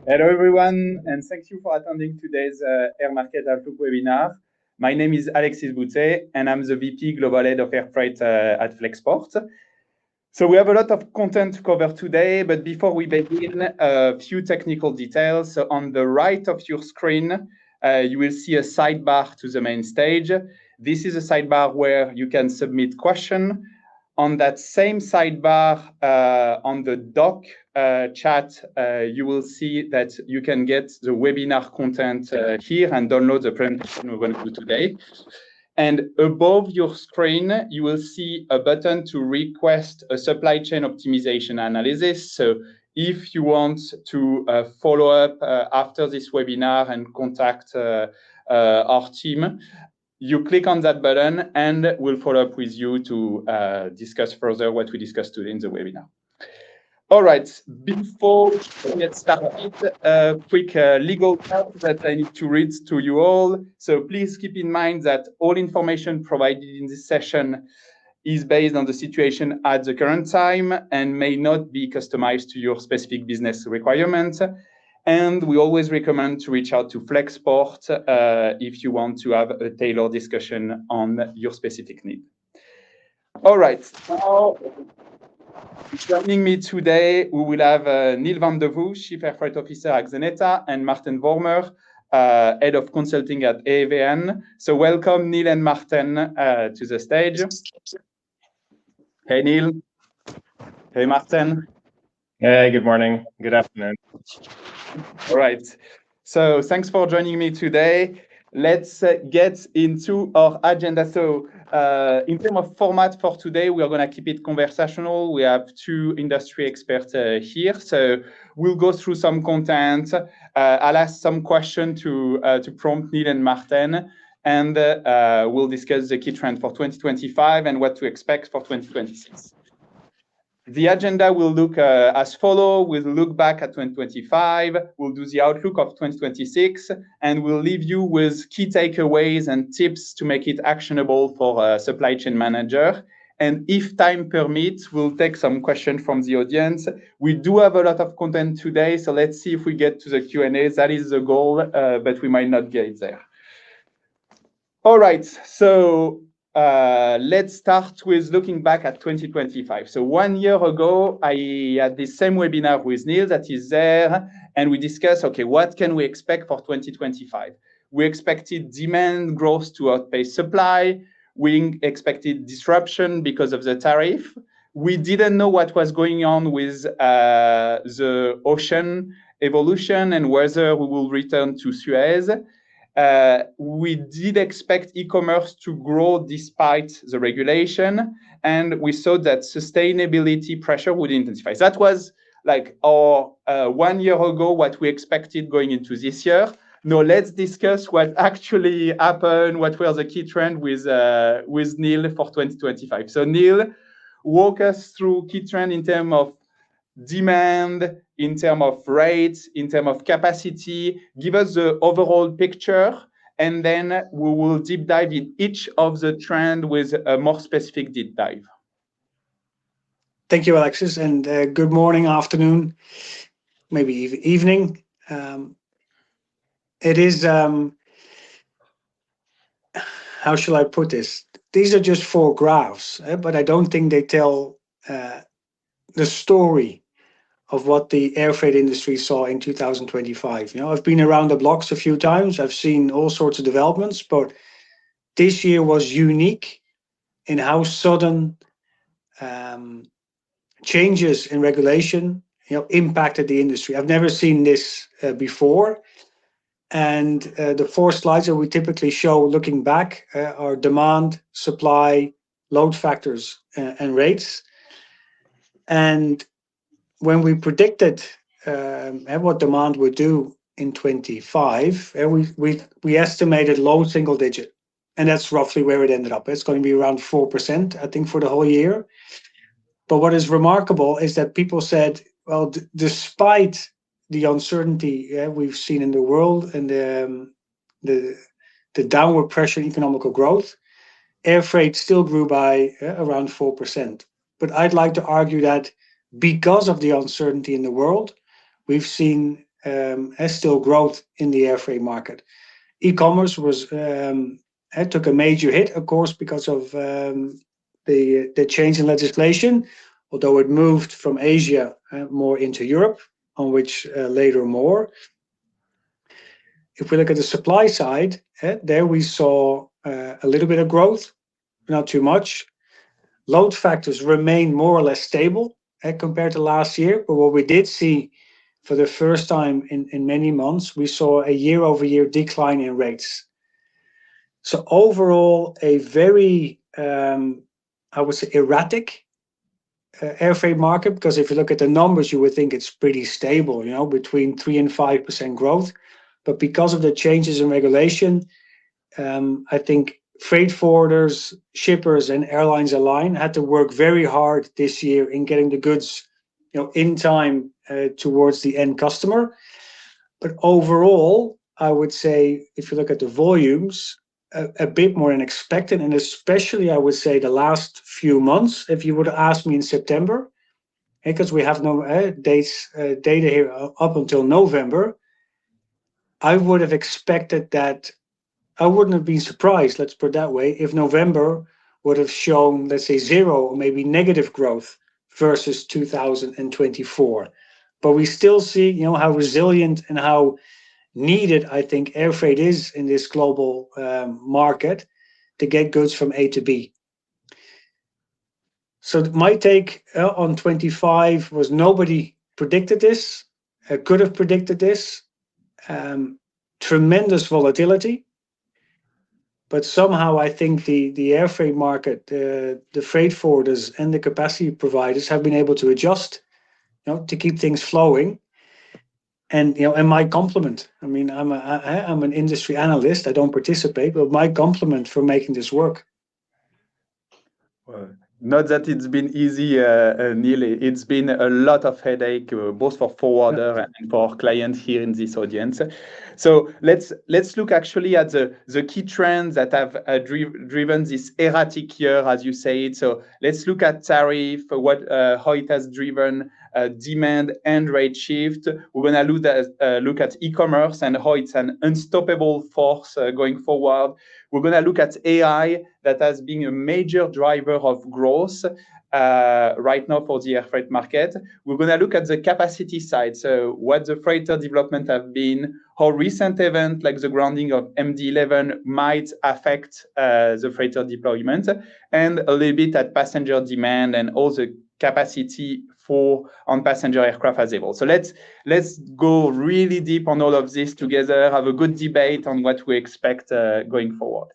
Hello, everyone, and thank you for attending today's Air Market Outlook webinar. My name is Alexis Boutet, and I'm the VP Global Head of Air Freight at Flexport. So we have a lot of content to cover today, but before we begin, a few technical details. So on the right of your screen, you will see a sidebar to the main stage. This is a sidebar where you can submit questions. On that same sidebar, on the doc chat, you will see that you can get the webinar content here and download the presentation we're going to do today. And above your screen, you will see a button to request a supply chain optimization analysis. So if you want to follow up after this webinar and contact our team, you click on that button and we'll follow up with you to discuss further what we discussed today in the webinar. All right, before we get started, a quick legal note that I need to read to you all. So please keep in mind that all information provided in this session is based on the situation at the current time and may not be customized to your specific business requirements. And we always recommend to reach out to Flexport if you want to have a tailored discussion on your specific need. All right, now joining me today, we will have Neil van der Voe, Chief Air Freight Officer at Xeneta, and Marten Vormer, Head of Consulting at EVN. So welcome Neil and Marten to the stage. Hey Neil. Hey Marten. Hey, good morning. Good afternoon. All right. So thanks for joining me today. Let's get into our agenda. So in terms of format for today, we are going to keep it conversational. We have two industry experts here. So we'll go through some content. I'll ask some questions to prompt Neil and Marten, and we'll discuss the key trend for 2025 and what to expect for 2026. The agenda will look as follows. We'll look back at 2025, we'll do the outlook of 2026, and we'll leave you with key takeaways and tips to make it actionable for a supply chain manager. And if time permits, we'll take some questions from the audience. We do have a lot of content today, so let's see if we get to the Q&A. That is the goal, but we might not get there. All right, so let's start with looking back at 2025. So 1 year ago, I had this same webinar with Neil that is there, and we discussed, okay, what can we expect for 2025? We expected demand growth to outpace supply. We expected disruption because of the tariff. We didn't know what was going on with the ocean evolution and whether we will return to Suez. We did expect e-commerce to grow despite the regulation, and we saw that sustainability pressure would intensify. That was like our 1 year ago, what we expected going into this year. Now let's discuss what actually happened, what were the key trends with Neil for 2025. So Neil, walk us through key trend in terms of demand, in terms of rates, in terms of capacity. Give us the overall picture, and then we will deep dive in each of the trends with a more specific deep dive. Thank you, Alexis, and good morning, afternoon, maybe evening. It is, how shall I put this? These are just 4 graphs, but I don't think they tell the story of what the air freight industry saw in 2025. You know, I've been around the blocks a few times. I've seen all sorts of developments, but this year was unique in how sudden changes in regulation, impacted the industry. I've never seen this before. And the 4 slides that we typically show looking back are demand, supply, load factors, and rates. And when we predicted what demand would do in 25, we estimated low single digit, and that's roughly where it ended up. It's going to be around 4%, I think, for the whole year. But what is remarkable is that people said, well, despite the uncertainty we've seen in the world and the downward pressure in economical growth, air freight still grew by around 4%. But I'd like to argue that because of the uncertainty in the world, we've seen has still growth in the air freight market. E-commerce took a major hit, of course, because of the change in legislation, although it moved from Asia more into Europe, on which later more. If we look at the supply side, there we saw a little bit of growth, not too much. Load factors remain more or less stable compared to last year, but what we did see for the first time in many months, we saw a year-over-year decline in rates. So overall, a very, I would say, erratic air freight market, because if you look at the numbers, you would think it's pretty stable, between 3 and 5% growth. But because of the changes in regulation, I think freight forwarders, shippers, and airlines alike had to work very hard this year in getting the goods, in time towards the end customer. But overall, I would say, if you look at the volumes, a bit more than expected, and especially I would say the last few months. If you would have asked me in September, because we have no data here up until November, I would have expected that. I wouldn't have been surprised, let's put it that way, if November would have shown, let's say, 0 or maybe negative growth versus 2024. But we still see, how resilient and how needed I think air freight is in this global market to get goods from A to B. So my take on 25 was nobody predicted this, could have predicted this. Tremendous volatility. But somehow I think the air freight market, the freight forwarders and the capacity providers have been able to adjust, to keep things flowing. And and my compliment. I mean, I'm an industry analyst. I don't participate, but my compliment for making this work. Well, not that it's been easy, Neil. It's been a lot of headache, both for forwarder and for clients here in this audience. So let's look actually at the key trends that have driven this erratic year, as you say it. So let's look at tariff, how it has driven demand and rate shift. We're going to look at e-commerce and how it's an unstoppable force going forward. We're going to look at AI that has been a major driver of growth right now for the air freight market. We're going to look at the capacity side, so what the freighter development have been, how recent events like the grounding of MD-11 might affect the freighter deployment, and a little bit at passenger demand and all the capacity on passenger aircraft as well. So let's go really deep on all of this together, have a good debate on what we expect going forward.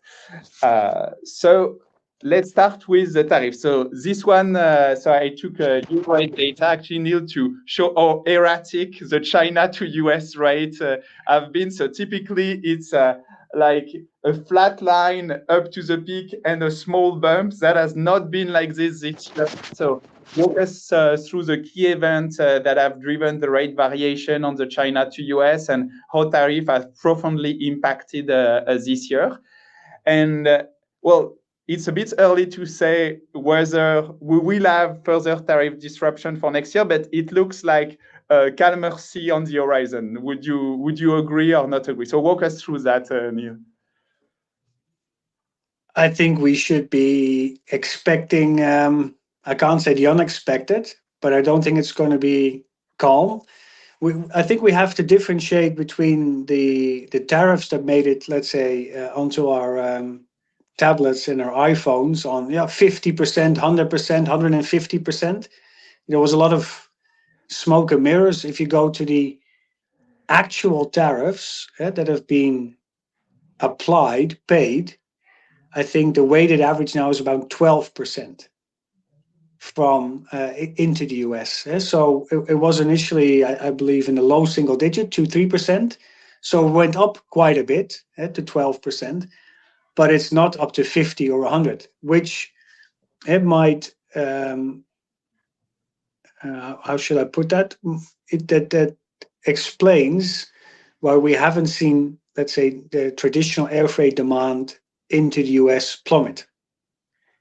So let's start with the tariff. So this one, so I took US data actually, Neil, to show how erratic the China to US rate have been. So typically it's like a flat line up to the peak and a small bump. That has not been like this year. So walk us through the key events that have driven the rate variation on the China to US and how tariff has profoundly impacted this year. And well, it's a bit early to say whether we will have further tariff disruption for next year, but it looks like calmer sea on the horizon. Would you agree or not agree? So walk us through that, Neil. I think we should be expecting, I can't say the unexpected, but I don't think it's going to be calm. I think we have to differentiate between the tariffs that made it, let's say, onto our tablets and our iPhones on 50%, 100%, 150%. There was a lot of smoke and mirrors. If you go to the actual tariffs that have been applied, paid, I think the weighted average now is about 12% from into the US. So it was initially, I believe, in the low single digit, 2-3%. So it went up quite a bit to 12, but it's not up to 50 or 100, which it might. How should I put that? That explains why we haven't seen, let's say, the traditional air freight demand into the US plummet,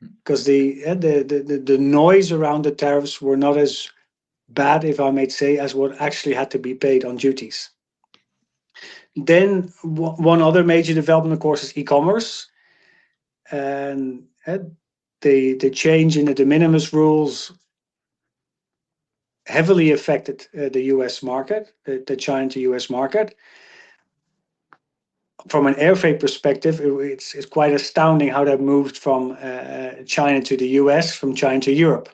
because the noise around the tariffs were not as bad, if I may say, as what actually had to be paid on duties. Then one other major development, of course, is e-commerce, and the change in the de minimis rules heavily affected the US market, the China to US market. From an airfreight perspective, it's quite astounding how that moved from China to the US, from China to Europe.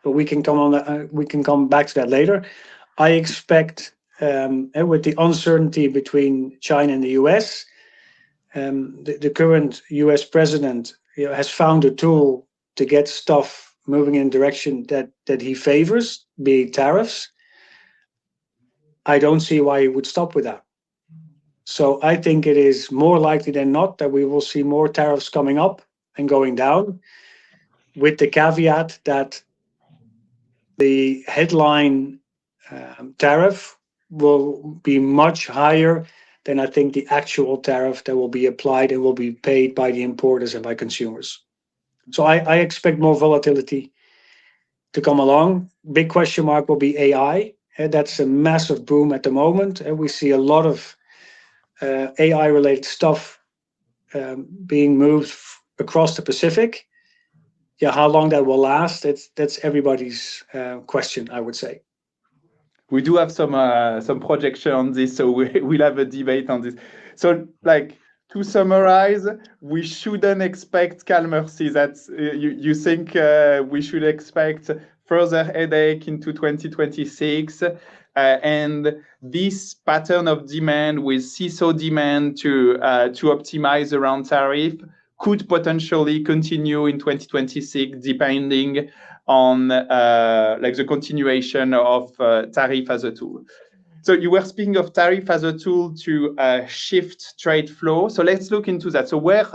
But we can come back to that later. I expect with the uncertainty between China and the US, the current US president has found a tool to get stuff moving in a direction that he favors, be it tariffs. I don't see why he would stop with that. So I think it is more likely than not that we will see more tariffs coming up and going down, with the caveat that the headline tariff will be much higher than I think the actual tariff that will be applied and will be paid by the importers and by consumers. So I expect more volatility to come along. Big question mark will be AI. That's a massive boom at the moment. And we see a lot of AI-related stuff being moved across the Pacific. Yeah, how long that will last, that's everybody's question, I would say. We do have some projection on this, so we'll have a debate on this. So, like, to summarize, we shouldn't expect calmer seas. That's you think we should expect further headache into 2026, and this pattern of demand with CISO demand to optimize around tariff could potentially continue in 2026, depending on like the continuation of tariff as a tool. So you were speaking of tariff as a tool to shift trade flow. So let's look into that. So where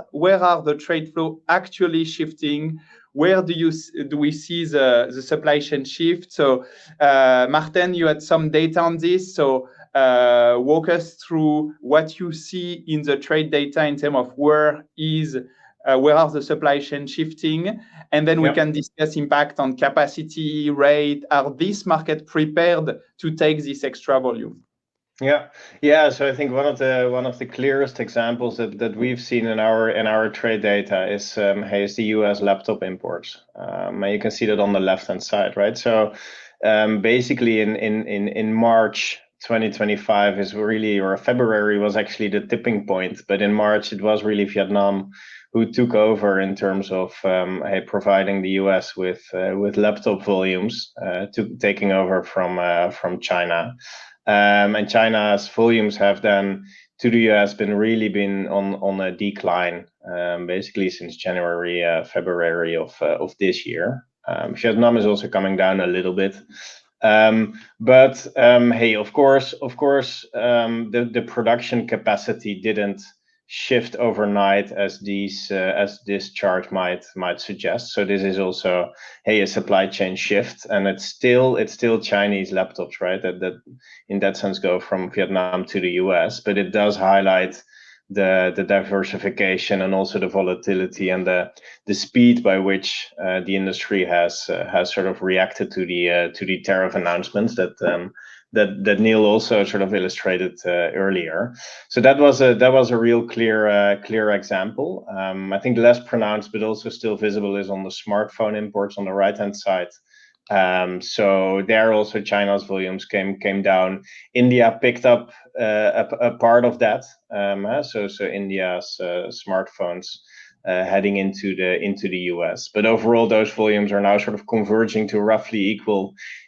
are the trade flow actually shifting? Where do we see the supply chain shift? So Martin, you had some data on this. So walk us through what you see in the trade data in terms of where are the supply chain shifting, and then we can discuss impact on capacity, rate. Are this market prepared to take this extra volume? Yeah. So I think one of the clearest examples that we've seen in our trade data is the US laptop imports. And you can see that on the left hand side, right? So basically in March 2025 is really, or February was actually the tipping point, but in March it was really Vietnam who took over in terms of providing the US with laptop volumes, taking over from China. And China's volumes have then to the US been on a decline, basically since January, February of this year. Vietnam is also coming down a little bit. But of course, the production capacity didn't shift overnight as this chart might suggest. So this is also a supply chain shift, and it's still Chinese laptops, right? That in that sense go from Vietnam to the US, but it does highlight the diversification and also the volatility and the speed by which the industry has sort of reacted to the tariff announcements that Neil also sort of illustrated earlier. So that was a real clear example. I think less pronounced, but also still visible, is on the smartphone imports on the right hand side. So there also China's volumes came down. India picked up a part of that. So India's smartphones heading into the US, but overall those volumes are now sort of converging to roughly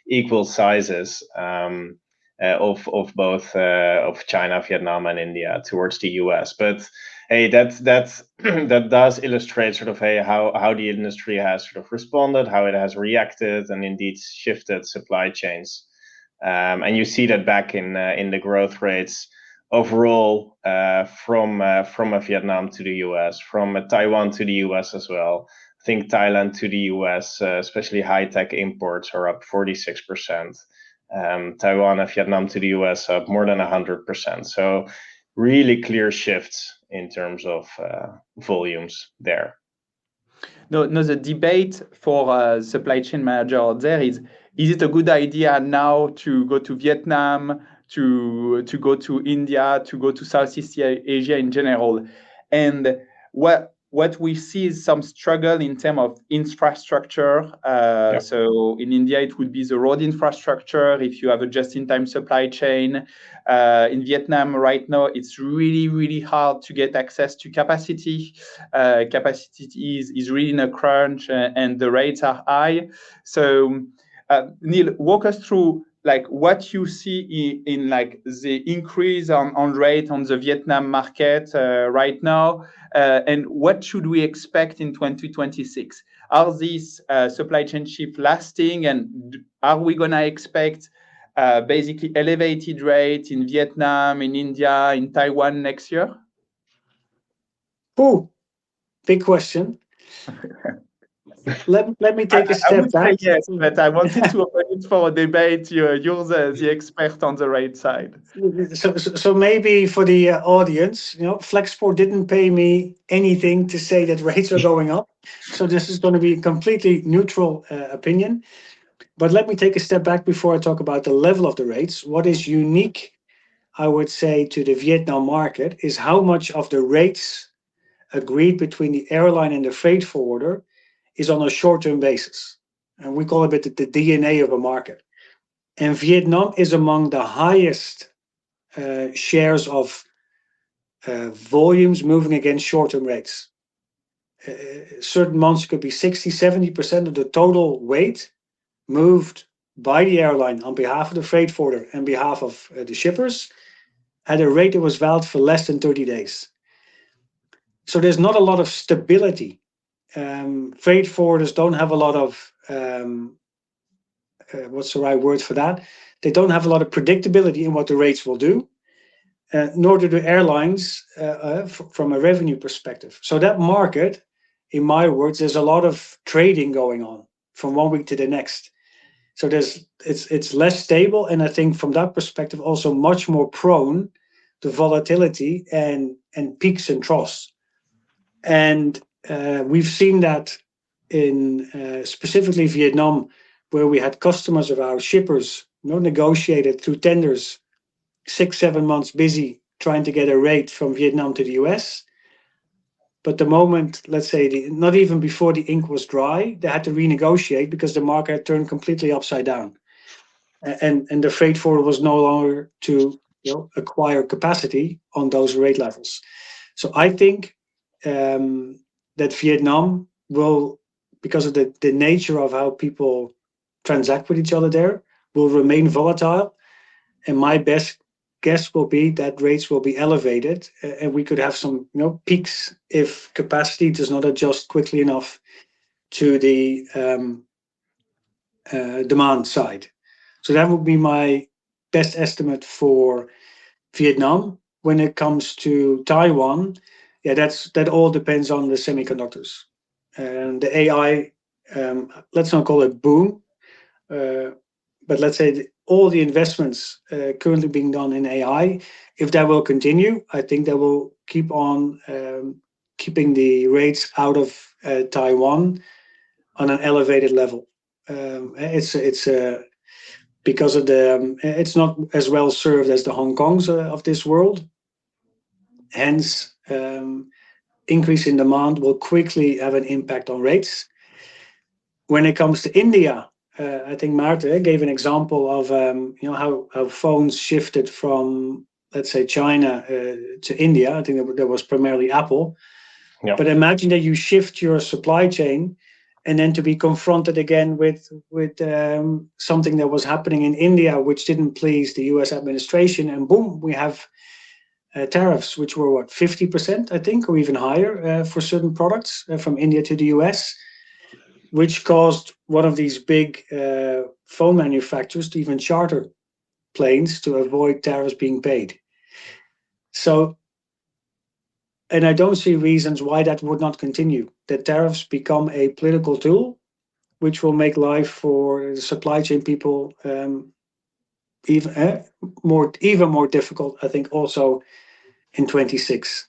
equal sizes of both of China, Vietnam, and India towards the US. But that does illustrate sort of how the industry has sort of responded, how it has reacted, and indeed shifted supply chains. And you see that back in the growth rates overall from Vietnam to the US, from Taiwan to the US as well. I think Thailand to the US, especially high-tech imports, are up 46%. Taiwan and Vietnam to the US up more than 100%. So really clear shifts in terms of volumes there. No, the debate for supply chain manager out there is it a good idea now to go to Vietnam to go to India, to go to Southeast Asia in general. And what we see is some struggle in terms of infrastructure. So in India, it would be the road infrastructure. If you have a just-in-time supply chain, in Vietnam right now, it's really, really hard to get access to capacity. Capacity is really in a crunch, and the rates are high. So Neil, walk us through like what you see in like the increase on rate on the Vietnam market right now, and what should we expect in 2026? Are these supply chain shift lasting, and are we gonna expect basically elevated rate in Vietnam, in India, in Taiwan next year? Oh, big question. Let me take a step I would back. say yes, but I wanted to open it for a debate. You're the expert on the rate side. So maybe for the audience, Flexport didn't pay me anything to say that rates are going up. So this is going to be a completely neutral opinion. But let me take a step back before I talk about the level of the rates. What is unique, I would say, to the Vietnam market is how much of the rates agreed between the airline and the freight forwarder is on a short-term basis. And we call it the DNA of a market. And Vietnam is among the highest shares of volumes moving against short-term rates. Certain months could be 60-70% of the total weight moved by the airline on behalf of the freight forwarder and behalf of the shippers at a rate that was valid for less than 30 days. So there's not a lot of stability. Freight forwarders don't have a lot of, what's the right word for that? They don't have a lot of predictability in what the rates will do, nor do the airlines from a revenue perspective. So that market, in my words, there's a lot of trading going on from one week to the next. So it's less stable, and I think from that perspective also much more prone to volatility and peaks and troughs. And we've seen that in specifically Vietnam, where we had customers of our shippers negotiated through tenders 6-7 months busy trying to get a rate from Vietnam to the US. But the moment, let's say, not even before the ink was dry, they had to renegotiate because the market had turned completely upside down. And the freight forwarder was no longer to acquire capacity on those rate levels. So I think that Vietnam will, because of the nature of how people transact with each other there, will remain volatile. And my best guess will be that rates will be elevated, and we could have some peaks if capacity does not adjust quickly enough to the demand side. So that would be my best estimate for Vietnam. When it comes to Taiwan, that all depends on the semiconductors and the AI. Let's not call it boom, but let's say all the investments currently being done in AI, if that will continue, I think that will keep on keeping the rates out of Taiwan on an elevated level. It's because of it's not as well served as the Hong Kongs of this world. Hence, increase in demand will quickly have an impact on rates. When it comes to India, I think Maarten gave an example of how phones shifted from, let's say, China to India. I think that was primarily Apple. Yeah. But imagine that you shift your supply chain, and then to be confronted again with something that was happening in India, which didn't please the US administration, and boom, we have tariffs, which were 50%, I think, or even higher for certain products from India to the US. Which caused one of these big phone manufacturers to even charter planes to avoid tariffs being paid. So, and I don't see reasons why that would not continue. That tariffs become a political tool, which will make life for the supply chain people even more difficult, I think, also in 26.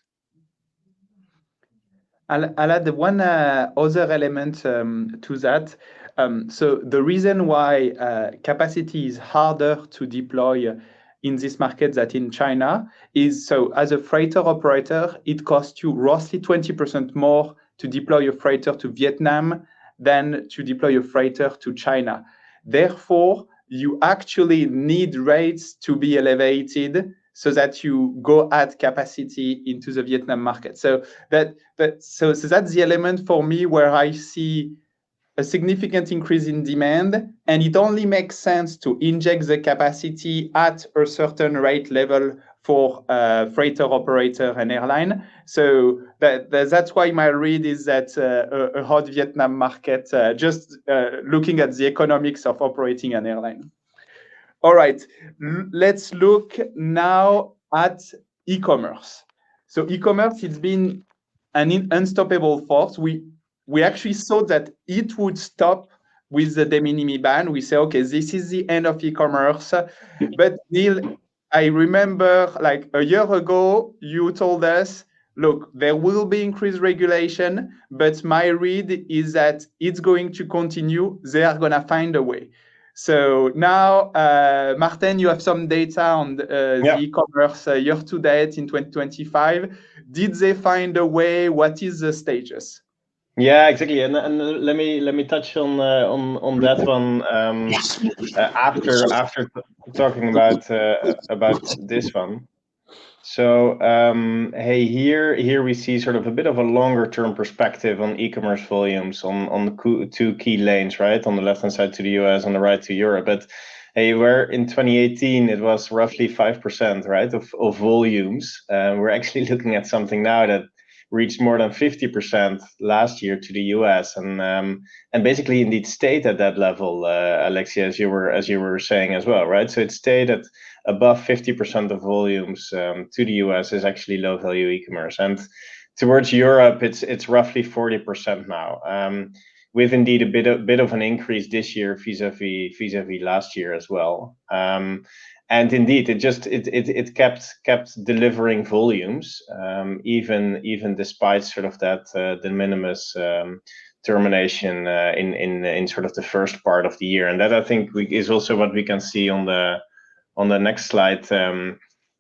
I'll add one other element to that. So the reason why capacity is harder to deploy in this market than in China is, so as a freighter operator, it costs you roughly 20% more to deploy a freighter to Vietnam than to deploy a freighter to China. Therefore, you actually need rates to be elevated so that you go add capacity into the Vietnam market. So that's the element for me where I see a significant increase in demand, and it only makes sense to inject the capacity at a certain rate level for freighter operator and airline. So that's why my read is that a hot Vietnam market, just looking at the economics of operating an airline. All right, let's look now at e-commerce. So e-commerce, it's been an unstoppable force. We actually thought that it would stop with the de minimis ban. We say, okay, this is the end of e-commerce. But Neil, I remember like a year ago, you told us, look, there will be increased regulation, but my read is that it's going to continue. They are going to find a way. So now, Martin, you have some data on the e-commerce year to date in 2025. Did they find a way? What is the status? Yeah, exactly. And let me touch on that one after talking about this one. So hey, here we see sort of a bit of a longer term perspective on e-commerce volumes on the two key lanes, right? On the left hand side to the US, on the right to Europe. But hey, where in 2018 it was roughly 5%, right, of volumes. We're actually looking at something now that reached more than 50% last year to the US, and basically indeed stayed at that level, Alexia, as you were saying as well, right? So it stayed at above 50% of volumes to the US is actually low value e-commerce, and towards Europe it's roughly 40% now. With indeed a bit of an increase this year vis-a-vis last year as well. And indeed, it kept delivering volumes, even despite sort of that de minimis termination in sort of the first part of the year, and that I think is also what we can see on the next slide.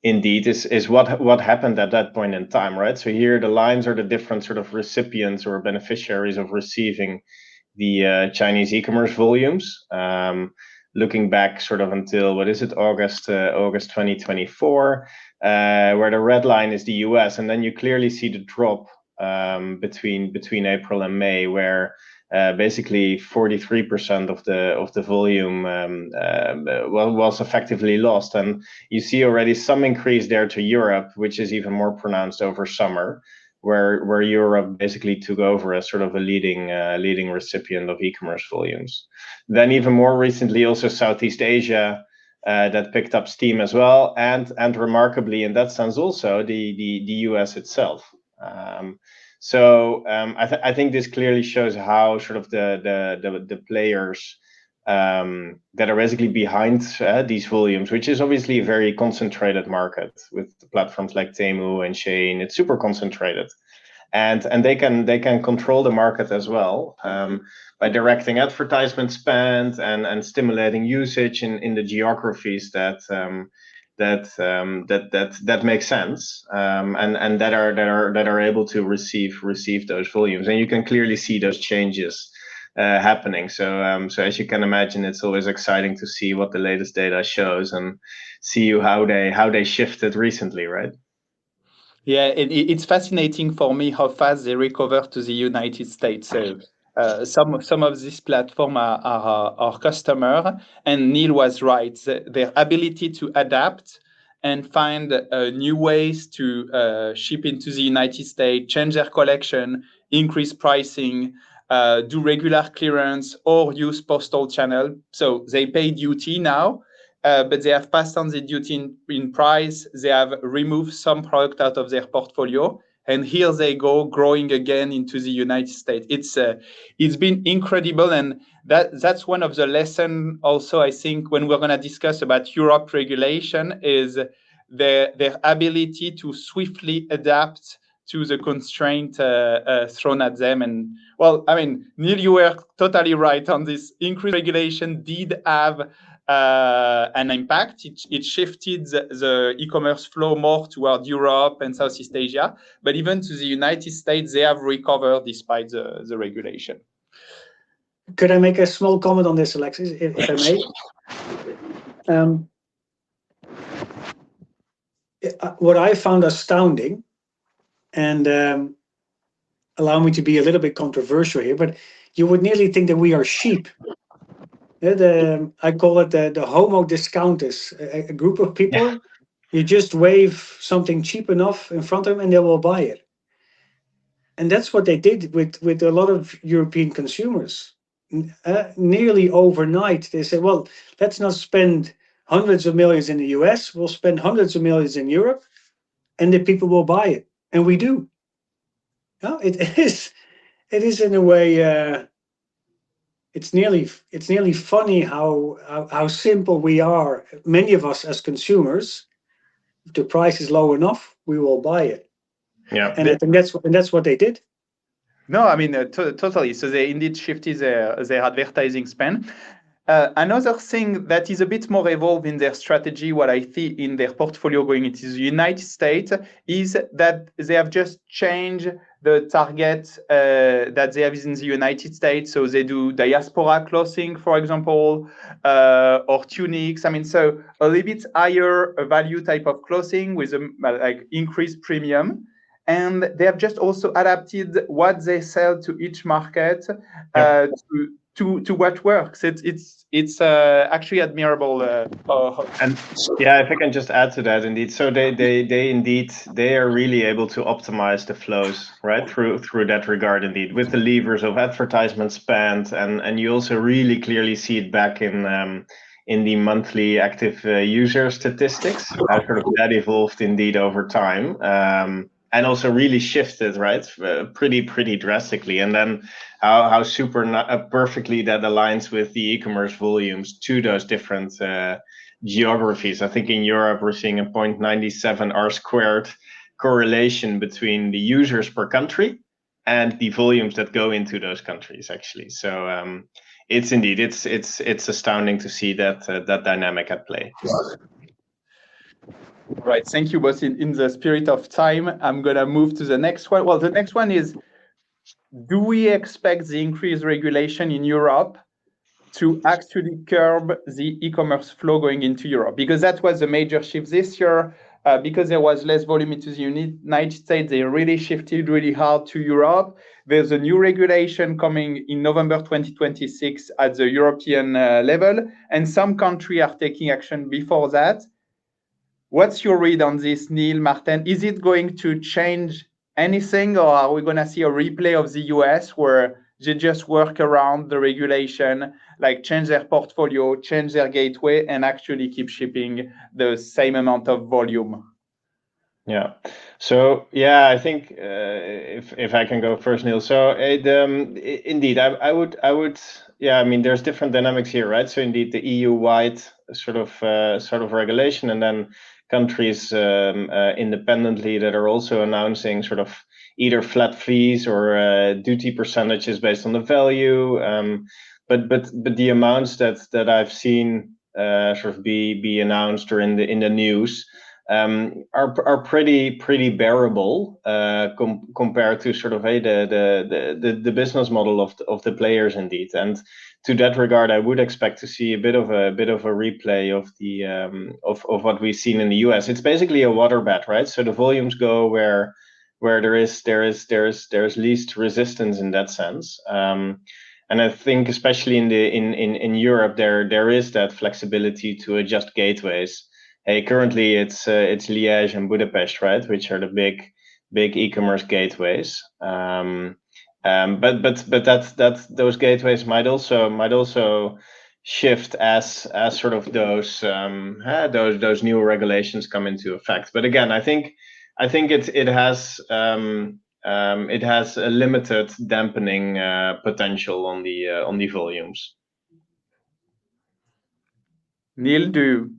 Indeed, is what happened at that point in time, right? So here the lines are the different sort of recipients or beneficiaries of receiving the Chinese e-commerce volumes. Looking back sort of until, what is it, August 2024, where the red line is the US, and then you clearly see the drop between April and May, where basically 43% of the volume was effectively lost, and you see already some increase there to Europe, which is even more pronounced over summer, where Europe basically took over as sort of a leading recipient of e-commerce volumes. Then even more recently, also Southeast Asia that picked up steam as well, and remarkably in that sense also the US itself. I think this clearly shows how sort of the players that are basically behind these volumes, which is obviously a very concentrated market with platforms like Temu and Shein. It's super concentrated, and they can control the market as well by directing advertisement spend and stimulating usage in the geographies that make sense, and that are able to receive those volumes, and you can clearly see those changes happening. So as you can imagine, it's always exciting to see what the latest data shows and see how they shifted recently, right? Yeah, it's fascinating for me how fast they recover to the United States. So some of these platforms are our customer, and Neil was right. Their ability to adapt and find new ways to ship into the United States, change their collection, increase pricing, do regular clearance, or use postal channel. So they pay duty now, but they have passed on the duty in price. They have removed some product out of their portfolio, and here they go, growing again into the United States. It's been incredible, and that's one of the lessons also, I think, when we're going to discuss about Europe regulation, is their ability to swiftly adapt to the constraint thrown at them. And well, I mean, Neil, you were totally right on this. Increased regulation did have an impact. It shifted the e-commerce flow more toward Europe and Southeast Asia, but even to the United States, they have recovered despite the regulation. Could I make a small comment on this, Alexis, if I may? What I found astounding, and allow me to be a little bit controversial here, but you would nearly think that we are sheep. I call it the homo discounters, a group of people. You just wave something cheap enough in front of them and they will buy it. And that's what they did with a lot of European consumers. Nearly overnight, they said, well, let's not spend hundreds of millions in the US, we'll spend hundreds of millions in Europe, and the people will buy it. And we do. It is in a way, it's nearly funny how simple we are. Many of us as consumers, if the price is low enough, we will buy it. Yeah, and I think that's what they did. No, I mean totally. So they indeed shifted their advertising spend. Another thing that is a bit more evolved in their strategy, what I see in their portfolio going into the United States, is that they have just changed the target that they have in the United States. So they do diaspora clothing, for example, or tunics. I mean, so a little bit higher value type of clothing with a like increased premium. And they have just also adapted what they sell to each market to what works. It's actually admirable. And yeah, if I can just add to that, indeed. So they are really able to optimize the flows, right, through that regard, indeed, with the levers of advertisement spend, and you also really clearly see it back in the monthly active user statistics, how sort of that evolved indeed over time. And also really shifted, right, pretty drastically. And then how super perfectly that aligns with the e-commerce volumes to those different geographies. I think in Europe, we're seeing a 0.97 R² correlation between the users per country and the volumes that go into those countries, actually. So it's indeed, it's astounding to see that dynamic at play. Right, thank you. But in the spirit of time, I'm going to move to the next one. Well, the next one is, do we expect the increased regulation in Europe to actually curb the e-commerce flow going into Europe? Because that was a major shift this year. Because there was less volume into the United States, they really shifted really hard to Europe. There's a new regulation coming in November 2026 at the European level, and some countries are taking action before that. What's your read on this, Neil, Martin? Is it going to change anything, or are we going to see a replay of the US where they just work around the regulation, like change their portfolio, change their gateway, and actually keep shipping the same amount of volume? Yeah. So yeah, I think if I can go first, Neil. So indeed, I would. Yeah, I mean, there's different dynamics here, right? So indeed, the EU-wide sort of regulation, and then countries independently that are also announcing sort of either flat fees or duty percentages based on the value. But the amounts that I've seen sort of be announced or in the news are pretty bearable compared to sort of the business model of the players, indeed. And to that regard, I would expect to see a bit of a replay of the of what we've seen in the US. It's basically a waterbed, right? So the volumes go where there's least resistance in that sense. And I think especially in Europe, there is that flexibility to adjust gateways. Hey, currently it's Liège and Budapest, right, which are the big e-commerce gateways. But that those gateways might also shift as sort of those new regulations come into effect. But again, I think it has a limited dampening potential on the volumes. Neil, do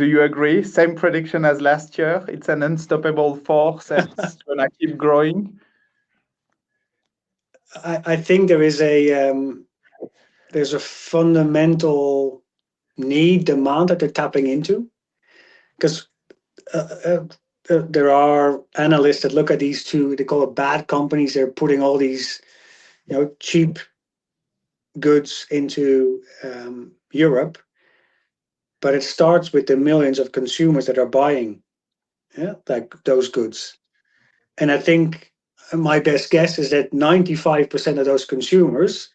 you agree? Same prediction as last year. It's an unstoppable force and it's gonna keep growing. I think there's a fundamental demand that they're tapping into. Because there are analysts that look at these two, they call it bad companies. They're putting all these, cheap goods into Europe, but it starts with the millions of consumers that are buying, like those goods. And I think my best guess is that 95% of those consumers,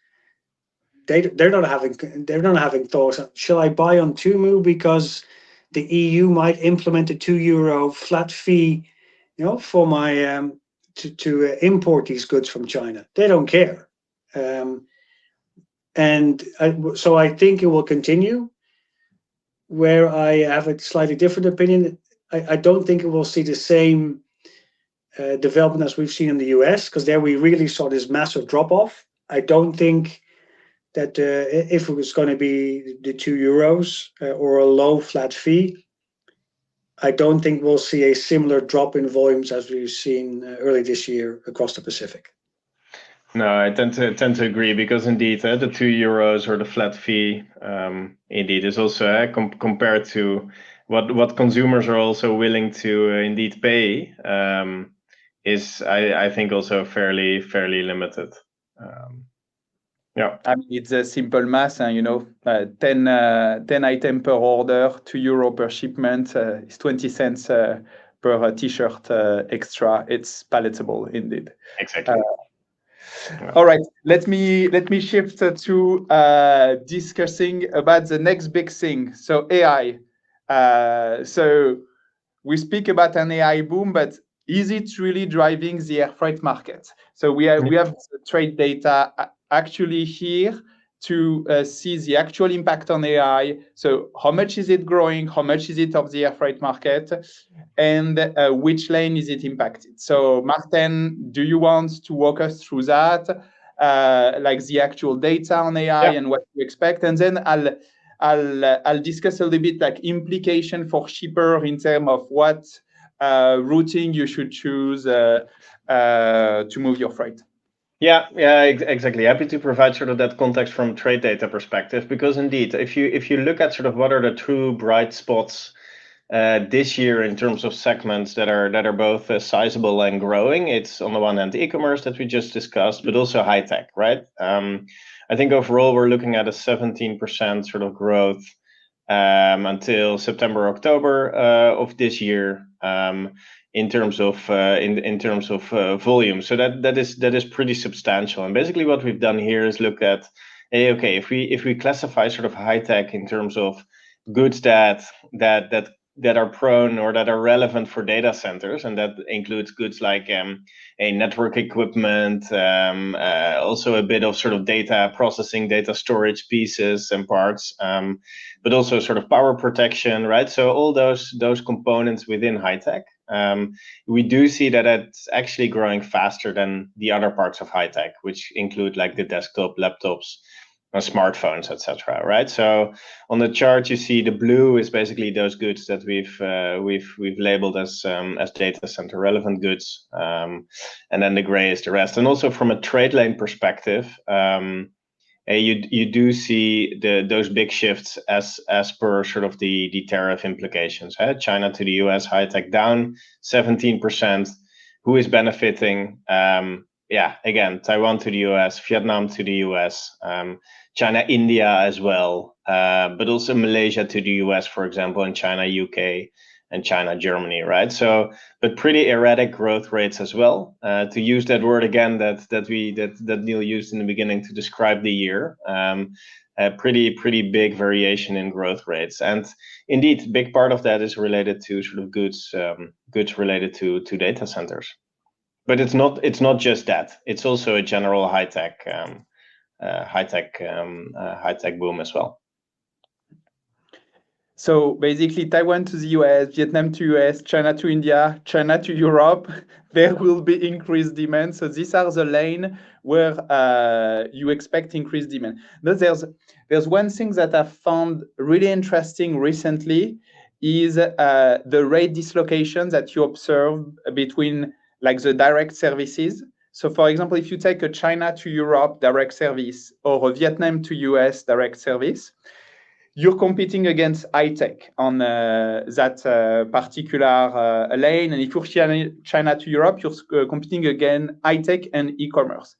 they're not having thoughts. Shall I buy on Temu because the EU might implement a €2 flat fee, for my to import these goods from China? They don't care. So I think it will continue. Where I have a slightly different opinion, I don't think it will see the same development as we've seen in the US, because there we really saw this massive drop-off. I don't think that if it was going to be the €2 or a low flat fee, I don't think we'll see a similar drop in volumes as we've seen early this year across the Pacific. No, I tend to agree, because indeed the €2 or the flat fee indeed is also compared to what consumers are also willing to indeed pay, is I think also fairly limited. Yeah, I mean, it's a simple math, 10 item per order, €2 per shipment is 20 cents per t-shirt extra. It's palatable indeed. exactly. All right, let me shift to discussing about the next big thing. So AI. So we speak about an AI boom, but is it really driving the air freight market? So we have the trade data actually here to see the actual impact on AI. So how much is it growing? How much is it of the air freight market? And which lane is it impacted? So Martin, do you want to walk us through that, like the actual data on AI and what you expect? And then I'll discuss a little bit like implication for shipper in terms of what routing you should choose to move your freight. Yeah, exactly. Happy to provide sort of that context from trade data perspective, because indeed, if you look at sort of what are the true bright spots this year in terms of segments that are both sizable and growing, it's on the one hand e-commerce that we just discussed, but also high tech, right? I think overall we're looking at a 17% sort of growth until September, October of this year. In terms of volume, so that is pretty substantial. And basically, what we've done here is look at, okay, if we classify sort of high tech in terms of goods that are prone or that are relevant for data centers, and that includes goods like a network equipment, also a bit of sort of data processing, data storage pieces and parts, but also sort of power protection, right? So all those components within high tech. We do see that it's actually growing faster than the other parts of high tech, which include like the desktop, laptops, smartphones, etc. Right? So on the chart, you see the blue is basically those goods that we've labeled as data center relevant goods, and then the gray is the rest. And also from a trade lane perspective, you do see those big shifts as per sort of the tariff implications. China to the US, high tech down 17%. Who is benefiting? Again, Taiwan to the US, Vietnam to the US, China, India as well, but also Malaysia to the US, for example, and China, UK, and China, Germany, right? So, but pretty erratic growth rates as well. To use that word again that Neil used in the beginning to describe the year, a pretty big variation in growth rates. And indeed, big part of that is related to sort of goods related to data centers. But it's not just that. It's also a general high tech boom as well. So basically, Taiwan to the US, Vietnam to US, China to India, China to Europe, there will be increased demand. So these are the lane where you expect increased demand. But there's one thing that I've found really interesting recently is the rate dislocation that you observe between like the direct services. So for example, if you take a China to Europe direct service or a Vietnam to US direct service, you're competing against high-tech on that particular lane. And if you're China to Europe, you're competing against high-tech and e-commerce.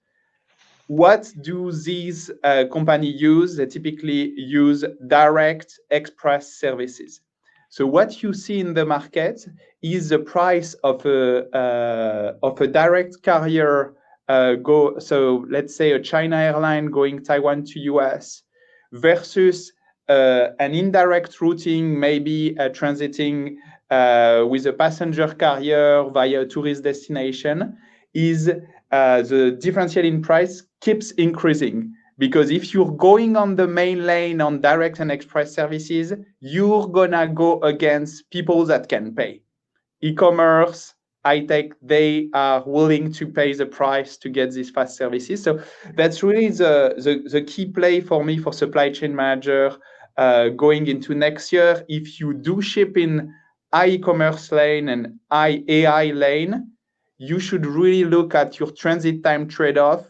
What do these companies use? They typically use direct express services. So what you see in the market is the price of a direct carrier so let's say a China airline going Taiwan to US versus an indirect routing, maybe transiting with a passenger carrier via a tourist destination, is the differential in price keeps increasing. Because if you're going on the main lane on direct and express services, you're gonna go against people that can pay. E-commerce, high-tech, they are willing to pay the price to get these fast services. So that's really the key play for me for supply chain manager going into next year. If you do ship in high e-commerce lane and high AI lane, you should really look at your transit time trade-off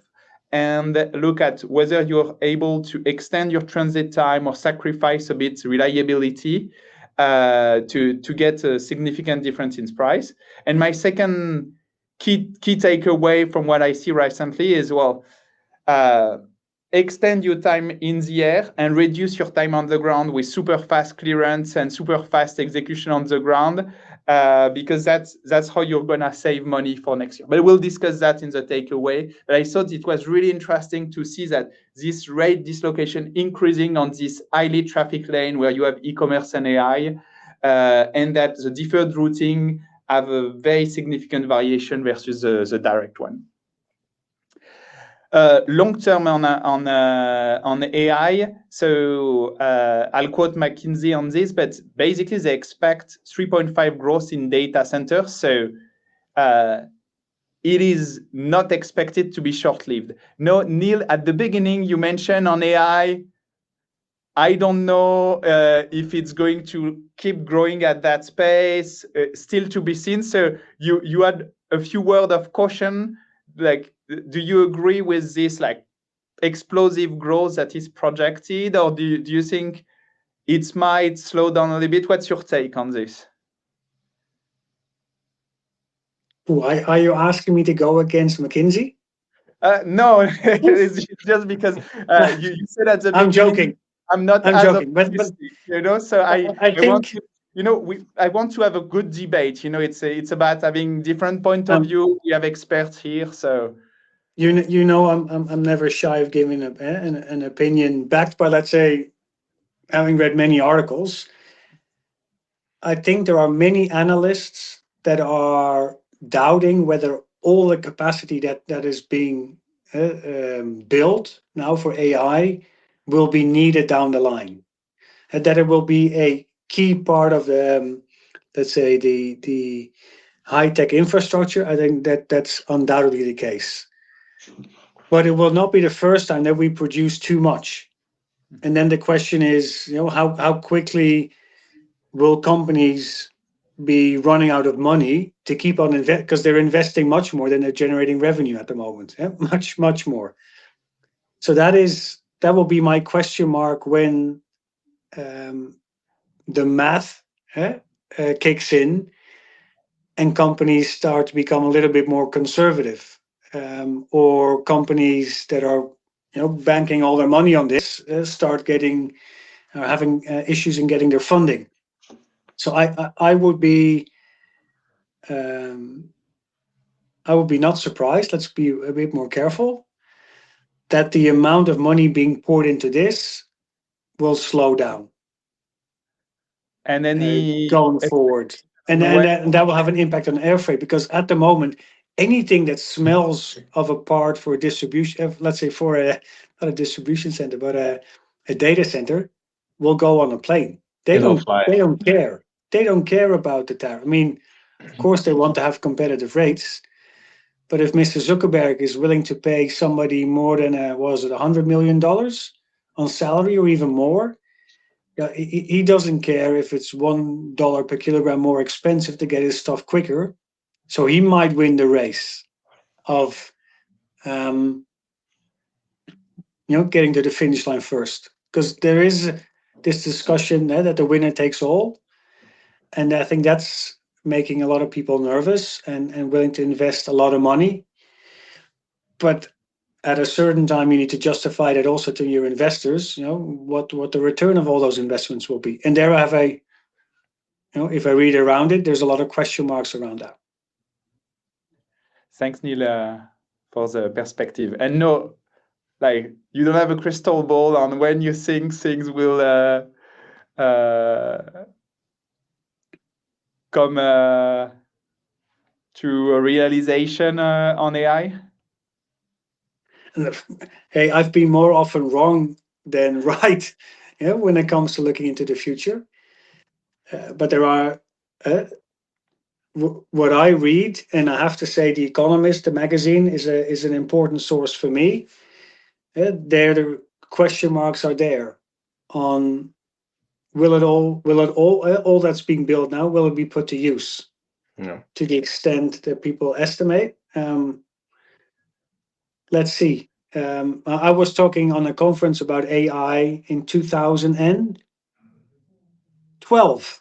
and look at whether you're able to extend your transit time or sacrifice a bit reliability to get a significant difference in price. And my second key takeaway from what I see recently is, well, extend your time in the air and reduce your time on the ground with super fast clearance and super fast execution on the ground, because that's how you're gonna save money for next year. But we'll discuss that in the takeaway. But I thought it was really interesting to see that this rate dislocation increasing on this highly traffic lane where you have e-commerce and AI, and that the deferred routing have a very significant variation versus the direct one. Long term on AI, so I'll quote McKinsey on this, but basically they expect 3.5 growth in data centers. So it is not expected to be short-lived. No, Neil, at the beginning you mentioned on AI, I don't know if it's going to keep growing at that space, still to be seen. So you had a few words of caution, like, do you agree with this like explosive growth that is projected, or do you think it might slow down a little bit? What's your take on this? Are you asking me to go against McKinsey? No, it's just because you said at the beginning. I'm joking. I'm joking, but you know. So I think want to, you know, I want to have a good debate. You know, it's about having different point of view. We have experts here, so. You know, I'm never shy of giving an opinion backed by, let's say, having read many articles. I think there are many analysts that are doubting whether all the capacity that is being built now for AI will be needed down the line, and that it will be a key part of the, let's say, the high-tech infrastructure. I think that's undoubtedly the case. But it will not be the first time that we produce too much. And then the question is, you know, how quickly will companies be running out of money to keep on invest, because they're investing much more than they're generating revenue at the moment. Much more. So that will be my question mark when the math kicks in and companies start to become a little bit more conservative. Or companies that are, you know, banking all their money on this start getting having issues in getting their funding. So I would be not surprised. Let's be a bit more careful that the amount of money being poured into this will slow down. And then going forward, and that will have an impact on air freight, because at the moment, anything that smells of a part for a distribution, let's say for not a distribution center, but a data center, will go on a plane. They don't care. They don't care about the tariff. I mean, of course, they want to have competitive rates, but if Mr. Zuckerberg is willing to pay somebody more than $100 million on salary or even more, he doesn't care if it's $1 per kilogram more expensive to get his stuff quicker. So he might win the race of, you know, getting to the finish line first, because there is this discussion that the winner takes all. And I think that's making a lot of people nervous and willing to invest a lot of money. But at a certain time, you need to justify that also to your investors, what the return of all those investments will be. And there I have if I read around it, there's a lot of question marks around that. Thanks, Neil, for the perspective. And no, like, you don't have a crystal ball on when you think things will come to a realization on AI? Hey, I've been more often wrong than right, when it comes to looking into the future. But there are what I read, and I have to say, The Economist, the magazine, is an important source for me. There, the question marks are there on will it all that's being built now, will it be put to use? No. To the extent that people estimate. Let's see. I was talking on a conference about AI in 2012.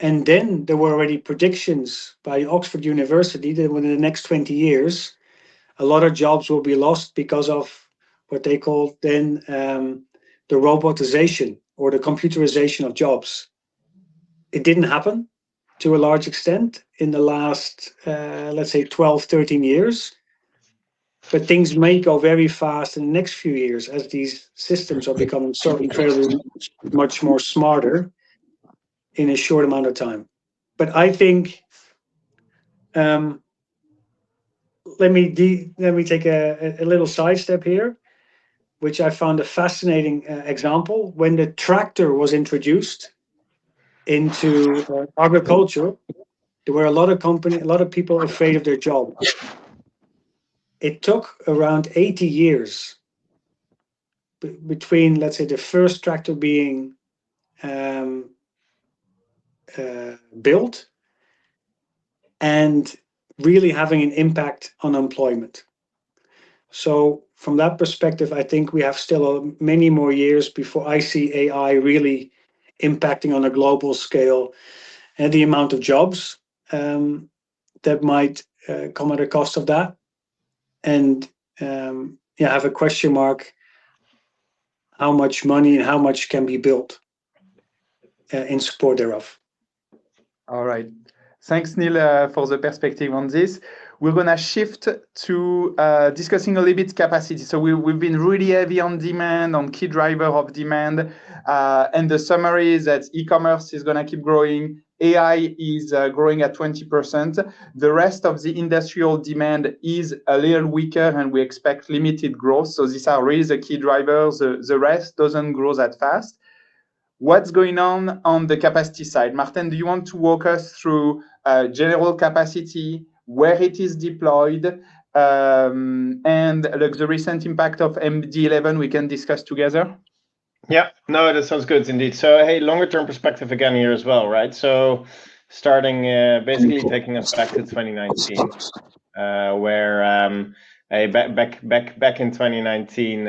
And then there were already predictions by Oxford University that within the next 20 years, a lot of jobs will be lost because of what they called then the robotization or the computerization of jobs. It didn't happen to a large extent in the last, let's say, 12, 13 years. But things may go very fast in the next few years as these systems are becoming so incredibly much more smarter in a short amount of time. But I think, let me take a little sidestep here, which I found a fascinating example. When the tractor was introduced into agriculture, there were a lot of people afraid of their job. It took around 80 years between, let's say, the first tractor being built and really having an impact on employment. So from that perspective, I think we have still many more years before I see AI really impacting on a global scale and the amount of jobs that might come at a cost of that. And have a question mark how much money and how much can be built in support thereof. All right. Thanks, Neil, for the perspective on this. We're going to shift to discussing a little bit capacity. So we've been really heavy on demand, on key driver of demand. And the summary is that e-commerce is going to keep growing. AI is growing at 20%. The rest of the industrial demand is a little weaker, and we expect limited growth. So these are really the key drivers. The rest doesn't grow that fast. What's going on the capacity side? Martin, do you want to walk us through general capacity, where it is deployed, and the recent impact of MD11 we can discuss together? Yeah, no, that sounds good indeed. So, hey, longer term perspective again here as well, right? So starting basically taking us back to 2019, where back in 2019,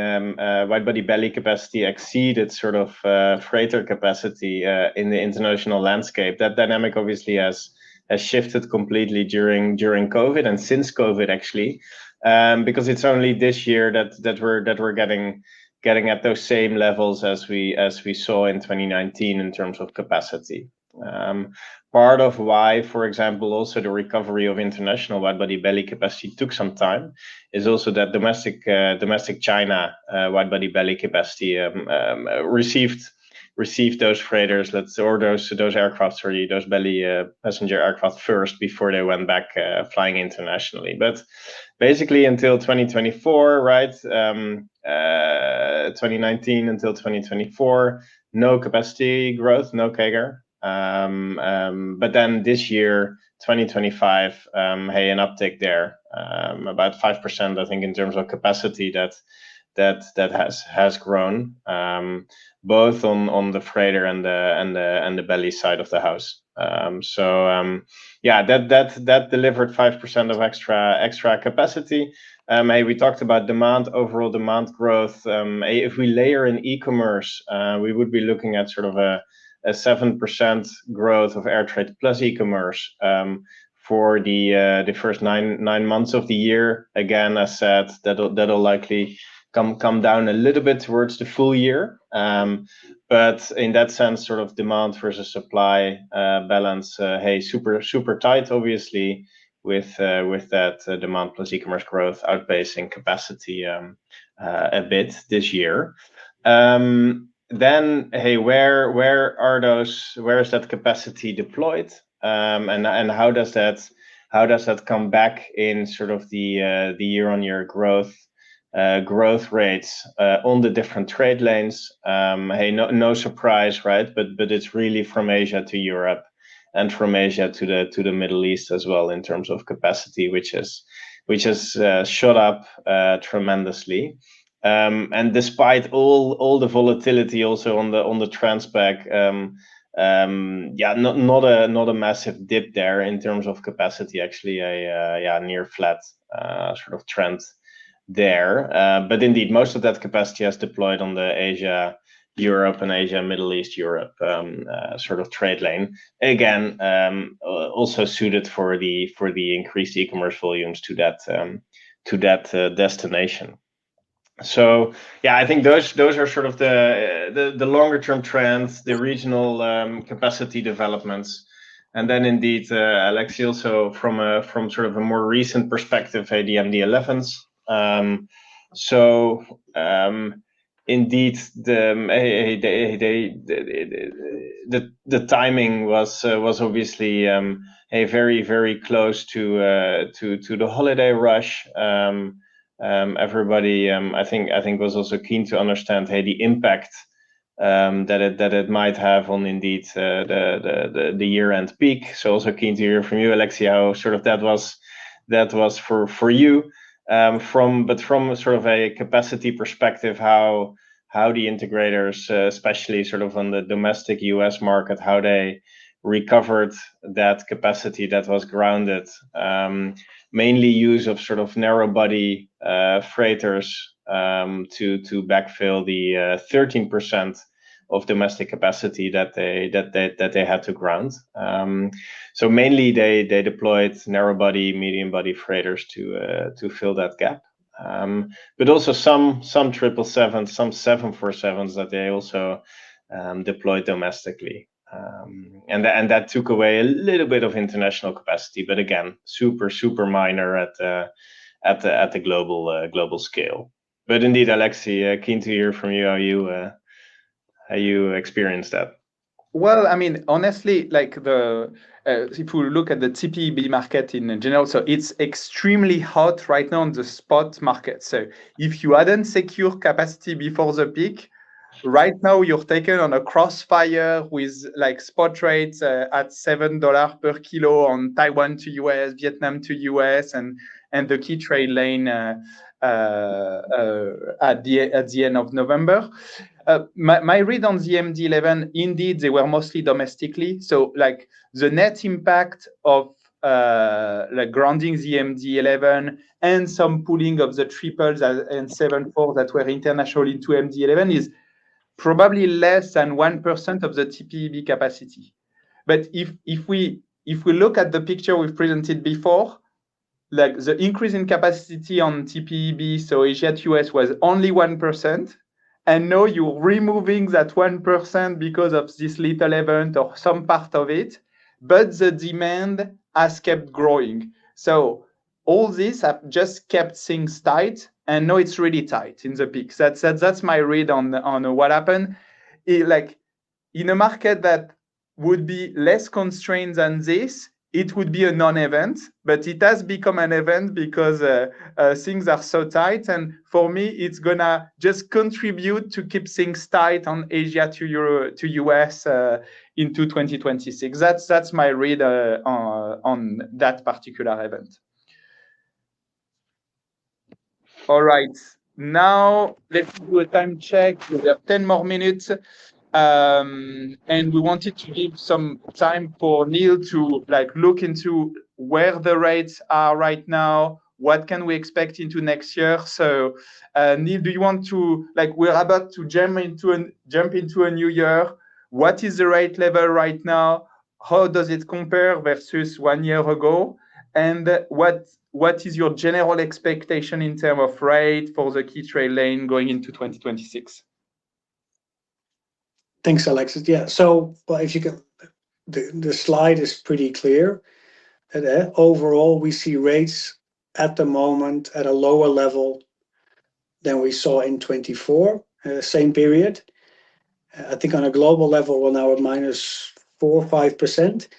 wide-body belly capacity exceeded sort of freighter capacity in the international landscape. That dynamic obviously has shifted completely during COVID and since COVID actually, because it's only this year that we're getting at those same levels as we saw in 2019 in terms of capacity. Part of why, for example, also the recovery of international wide-body belly capacity took some time is also that domestic China wide-body belly capacity received those freighters, those aircraft, those belly passenger aircraft first before they went back flying internationally. But basically until 2024, right? 2019 until 2024, no capacity growth, no CAGR. But then this year, 2025, an uptick there, about 5%, I think, in terms of capacity that has grown, both on the freighter and the belly side of the house. Yeah, that delivered 5% of extra capacity. Hey, we talked about overall demand growth. If we layer in e-commerce, we would be looking at sort of a 7% growth of air trade plus e-commerce for the first nine months of the year. Again, as said, that'll likely come down a little bit towards the full year. But in that sense, sort of demand versus supply balance, hey, super tight, obviously, with that demand plus e-commerce growth outpacing capacity a bit this year. Then, hey, where is that capacity deployed? And how does that come back in sort of the year-on-year growth rates on the different trade lanes? Hey, no surprise, right? But it's really from Asia to Europe and from Asia to the Middle East as well in terms of capacity, which has shot up tremendously. And despite all the volatility also on the Transpac, yeah, not a massive dip there in terms of capacity. Actually, a near flat sort of trend there. But indeed, most of that capacity has deployed on the Europe and Asia, Middle East, Europe sort of trade lane. Again, also suited for the increased e-commerce volumes to that destination. So yeah, I think those are sort of the longer term trends, the regional capacity developments, and then indeed, Alexi, also from sort of a more recent perspective, the MD-11s. Indeed, the timing was obviously very close to the holiday rush. Everybody, I think, was also keen to understand the impact that it might have on indeed the year-end peak. So also keen to hear from you, Alexi, how sort of that was for you. From sort of a capacity perspective, how the integrators, especially sort of on the domestic US market, how they recovered that capacity that was grounded. Mainly use of sort of narrow body freighters to backfill the 13% of domestic capacity that they had to ground. So mainly they deployed narrow body, medium body freighters to fill that gap. But also some 777s, some 747s that they also deployed domestically. And that took away a little bit of international capacity, but again, super minor at the global scale. But indeed, Alexi, keen to hear from you how you experienced that. Well, I mean, honestly, like if we look at the TPEB market in general, so it's extremely hot right now on the spot market. So if you hadn't secured capacity before the peak, right now you're taken on a crossfire with like spot rates at $7 per kilo on Taiwan to US, Vietnam to US, and the key trade lane at the end of November. My read on the MD-11, indeed, they were mostly domestically. So like the net impact of like grounding the MD-11 and some pooling of the triples and 7.4 that were international into MD-11 is probably less than 1% of the TPEB capacity. But if we look at the picture we've presented before, like the increase in capacity on TPEB, so Asia to US, was only 1. And now you're removing that 1% because of this little event or some part of it, but the demand has kept growing. So all this have just kept things tight, and now it's really tight in the peaks. That's my read on what happened. Like in a market that would be less constrained than this, it would be a non-event, but it has become an event because things are so tight. And for me, it's gonna just contribute to keep things tight on Asia to US into 2026. That's my read on that particular event. All right, now let's do a time check. We have 10 more minutes. And we wanted to give some time for Neil to look into where the rates are right now, what can we expect into next year. So Neil, do you want to, we're about to jump into a new year. What is the rate level right now? How does it compare versus 1 year ago? And what is your general expectation in terms of rate for the key trade lane going into 2026? Thanks, Alexis. Yeah, so if you can, the slide is pretty clear. Overall, we see rates at the moment at a lower level than we saw in 24, same period. I think on a global level, we're now at -4 or 5%.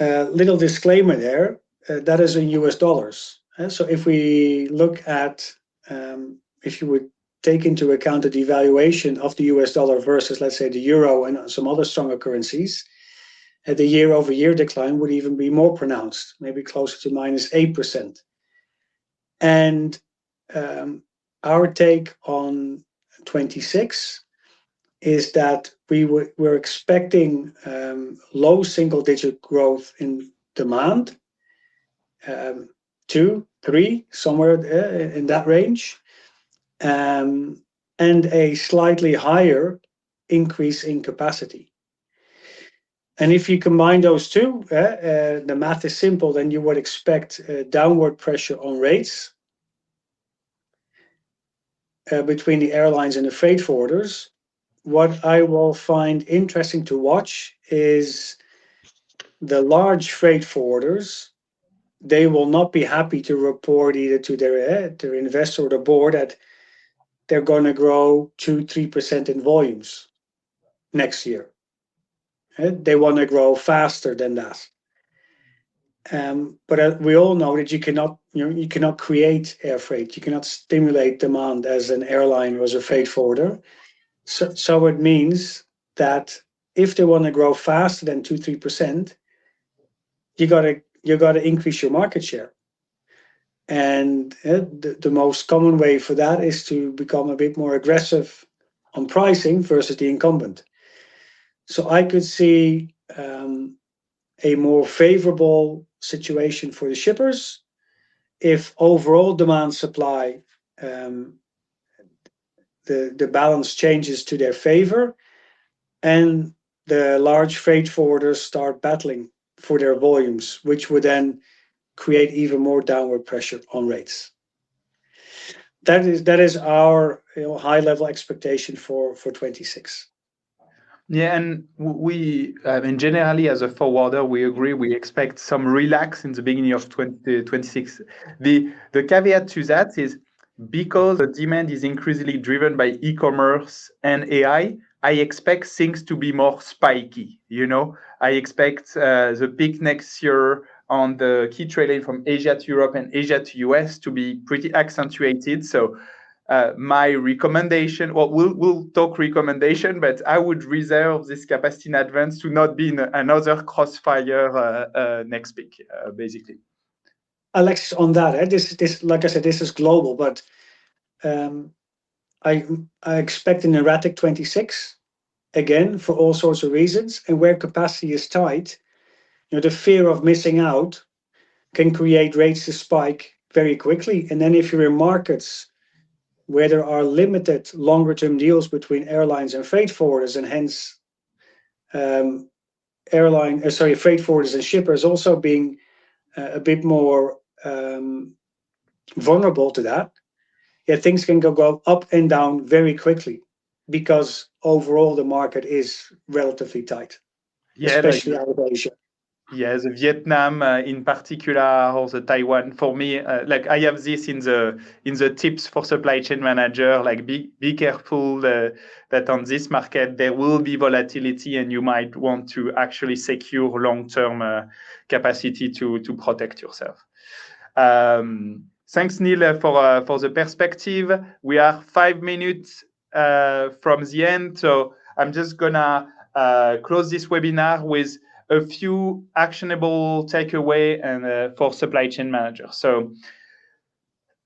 Little disclaimer there, that is in US dollars. So if we look at, if you would take into account the devaluation of the US dollar versus, let's say, the euro and some other stronger currencies, the year-over-year decline would even be more pronounced, maybe closer to -8%. And our take on 26 is that we're expecting low single-digit growth in demand, 2, 3, somewhere in that range, and a slightly higher increase in capacity. And if you combine those two, the math is simple, then you would expect downward pressure on rates between the airlines and the freight forwarders. What I will find interesting to watch is the large freight forwarders. They will not be happy to report either to their investor or the board that they're going to grow 2-3% in volumes next year. They want to grow faster than that. But we all know that you cannot create air freight. You cannot stimulate demand as an airline or as a freight forwarder. So it means that if they want to grow faster than 2-3%, you got to increase your market share. And the most common way for that is to become a bit more aggressive on pricing versus the incumbent. So I could see a more favorable situation for the shippers if overall demand supply, the balance changes to their favor, and the large freight forwarders start battling for their volumes, which would then create even more downward pressure on rates. That is our high-level expectation for 26. Yeah, and we, generally as a forwarder, we agree. We expect some relax in the beginning of 2026. The caveat to that is because the demand is increasingly driven by e-commerce and AI. I expect things to be more spiky. I expect the peak next year on the key trade lane from Asia to Europe and Asia to US to be pretty accentuated. So my recommendation, well, we'll talk recommendation, but I would reserve this capacity in advance to not be in another crossfire next peak, basically. Alexis, on that, this like I said, this is global, but I expect an erratic 26 again for all sorts of reasons, and where capacity is tight, the fear of missing out can create rates to spike very quickly. And then if you're in markets where there are limited longer-term deals between airlines and freight forwarders, and hence freight forwarders and shippers also being a bit more vulnerable to that, things can go up and down very quickly because overall the market is relatively tight, especially out of Asia. Yeah, the Vietnam in particular, or the Taiwan. For me, I have this in the tips for supply chain manager. Be careful that on this market there will be volatility, and you might want to actually secure long-term capacity to protect yourself. Thanks, Neil, for the perspective. We are 5 minutes from the end, so I'm just gonna close this webinar with a few actionable takeaway and for supply chain managers. So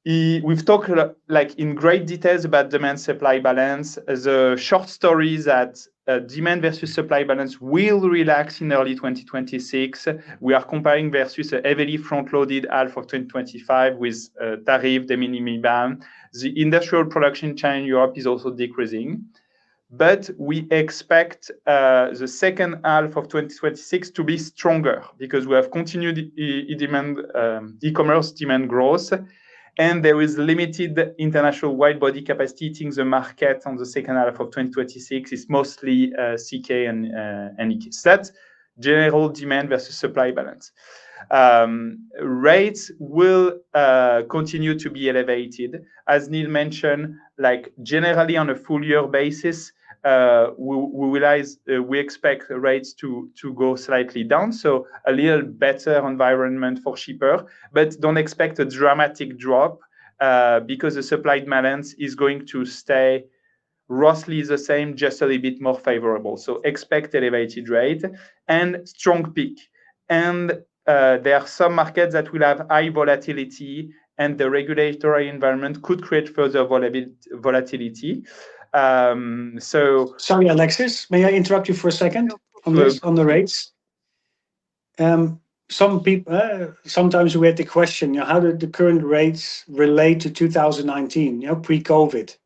We've talked like in great details about demand-supply balance. The short story is that demand versus supply balance will relax in early 2026. We are comparing versus a heavily front-loaded half of 2025 with tariff de minimis ban. The industrial production chain in Europe is also decreasing. But we expect the second half of 2026 to be stronger because we have continued e-commerce demand growth, and there is limited international wide-body capacity hitting the market on the second half of 2026. It's mostly CK and EK. So that's general demand versus supply balance. Rates will continue to be elevated. As Neil mentioned, like generally on a full year basis, we expect rates to go slightly down, so a little better environment for shipper, but don't expect a dramatic drop because the supply balance is going to stay roughly the same, just a little bit more favorable. So expect elevated rate and strong peak. And there are some markets that will have high volatility, and the regulatory environment could create further volatility. Sorry, Alexis, may I interrupt you for a second on this, on the rates? Some people, sometimes we had the question, how did the current rates relate to 2019, pre-COVID?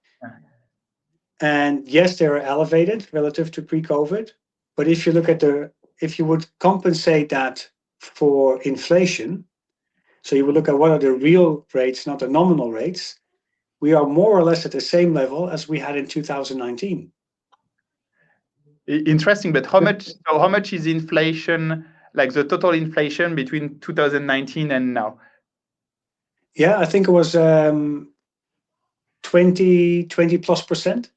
And yes, they are elevated relative to pre-COVID, but if you look at if you would compensate that for inflation, so you would look at what are the real rates, not the nominal rates, we are more or less at the same level as we had in 2019. Interesting, but how much is inflation, like the total inflation between 2019 and now? Yeah, I think it was 20 plus percent.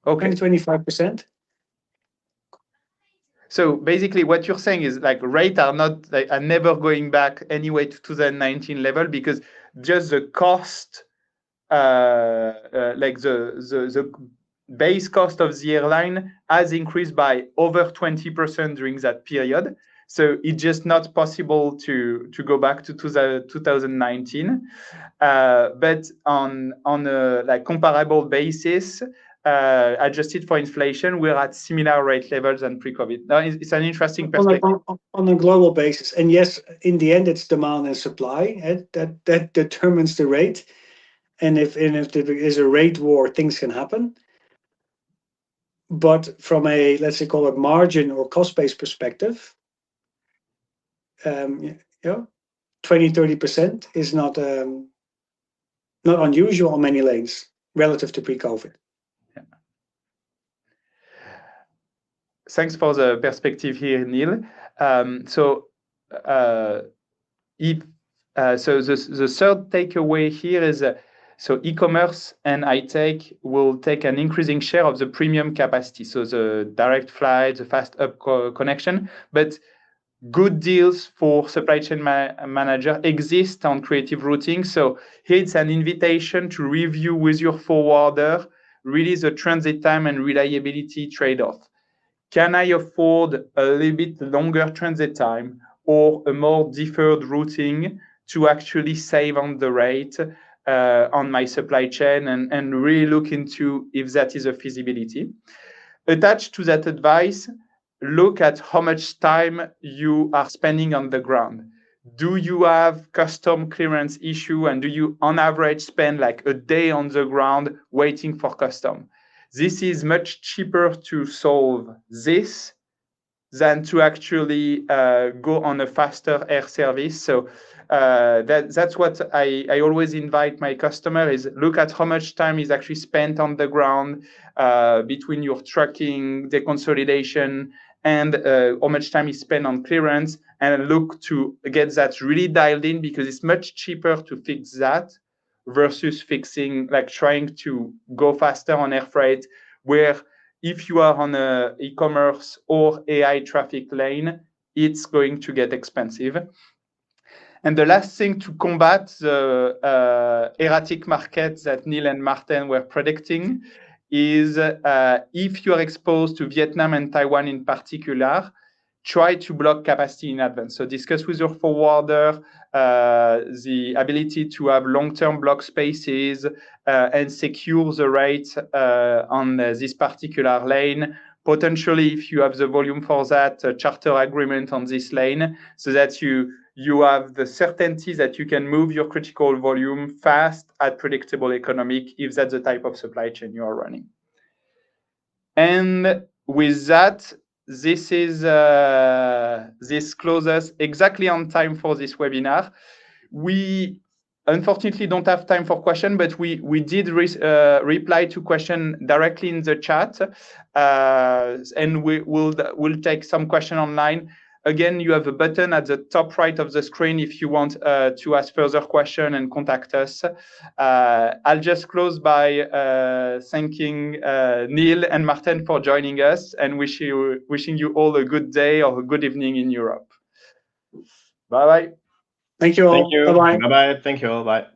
Okay. 20-25%. So basically what you're saying is like rates are never going back anyway to 2019 level because just the cost, like the base cost of the airline has increased by over 20% during that period. So it's just not possible to go back to 2019. But on a like comparable basis, adjusted for inflation, we're at similar rate levels than pre-COVID. Now, it's an interesting perspective. On a global basis. And yes, in the end, it's demand and supply that determines the rate. And if there is a rate war, things can happen. But from a, let's say, call it margin or cost-based perspective, 20-30% is not unusual on many lanes relative to pre-COVID. Yeah. Thanks for the perspective here, Neil. So the third takeaway here is so e-commerce and high-tech will take an increasing share of the premium capacity, so the direct flight, the fast up connection, but good deals for supply chain manager exist on creative routing. So here it's an invitation to review with your forwarder really the transit time and reliability trade-off. Can I afford a little bit longer transit time or a more deferred routing to actually save on the rate on my supply chain and really look into if that is a feasibility. Attached to that advice, look at how much time you are spending on the ground. Do you have custom clearance issue, and do you on average spend like a day on the ground waiting for custom? This is much cheaper to solve this than to actually go on a faster air service. So that's what I always invite my customer is look at how much time is actually spent on the ground between your trucking, the consolidation, and how much time is spent on clearance, and look to get that really dialed in because it's much cheaper to fix that versus fixing, like trying to go faster on air freight, where if you are on a e-commerce or AI traffic lane, it's going to get expensive. And the last thing to combat the erratic market that Neil and Martin were predicting is if you are exposed to Vietnam and Taiwan in particular, try to block capacity in advance. So discuss with your forwarder the ability to have long-term block spaces and secure the rate on this particular lane. Potentially, if you have the volume for that, a charter agreement on this lane, so that you have the certainty that you can move your critical volume fast at predictable economic, if that's the type of supply chain you are running. And with that, this closes exactly on time for this webinar. We unfortunately don't have time for question, but we did reply to question directly in the chat, and we'll take some question online. Again, you have a button at the top right of the screen if you want to ask further question and contact us. I'll just close by thanking Neil and Martin for joining us, and wishing you all a good day or a good evening in Europe. Bye-bye. Thank you all. Thank you. Bye-bye. Bye-bye. Thank you all. Bye.